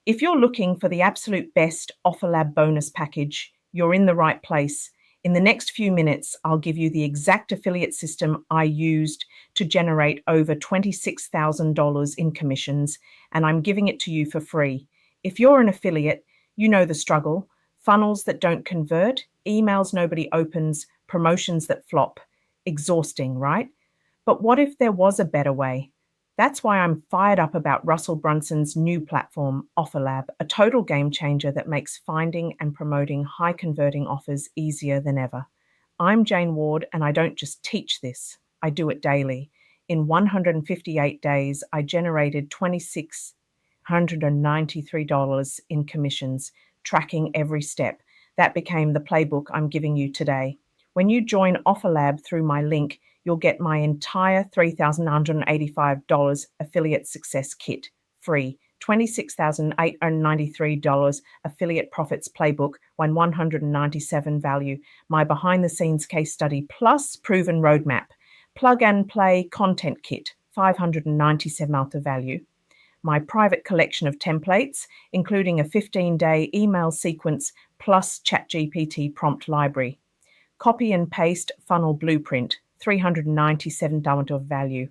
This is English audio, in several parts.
If you're looking for the absolute best OfferLab bonus package, you're in the right place. In the next few minutes, I'll give you the exact affiliate system I used to generate over $26,000 in commissions, and I'm giving it to you for free. If you're an affiliate, you know the struggle: funnels that don't convert, emails nobody opens, promotions that flop. Exhausting, right? But what if there was a better way? That's why I'm fired up about Russell Brunson's new platform, OfferLab, a total game changer that makes finding and promoting high converting offers easier than ever. I'm Jane Ward, and I don't just teach this, I do it daily. In 158 days, I generated $2,693 in commissions, tracking every step. That became the playbook I'm giving you today. When you join OfferLab through my link, you'll get my entire $3,985 affiliate success kit free. $26,893 affiliate profits playbook, 197 value, my behind the scenes case study plus proven roadmap, plug and play content kit, 597 alpha value, my private collection of templates, including a 15-day email sequence plus ChatGPT prompt library, copy and paste funnel blueprint, 397 of value,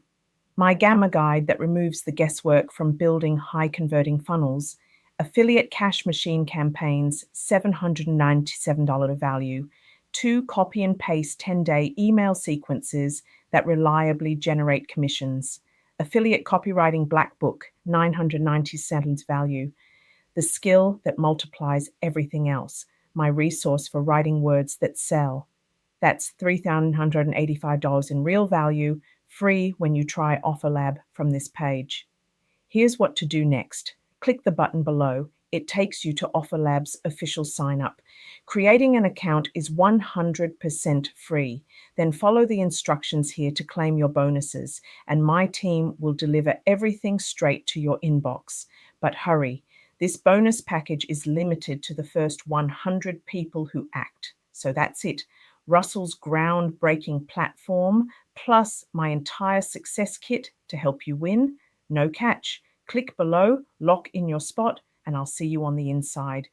my Gamma guide that removes the guesswork from building high converting funnels, affiliate cash machine campaigns, $797 of value, two copy and paste 10-day email sequences that reliably generate commissions, affiliate copywriting black book, 997 value, the skill that multiplies everything else, my resource for writing words that sell. That's $3,185 in real value, free when you try OfferLab from this page. Here's what to do next. Click the button below. It takes you to OfferLab's official sign up. Creating an account is 100% free. Then follow the instructions here to claim your bonuses, and my team will deliver everything straight to your inbox. But hurry, this bonus package is limited to the first 100 people who act. So that's it. Russell's groundbreaking platform, plus my entire success kit to help you win. No catch. Click below, lock in your spot, and I'll see you on the inside.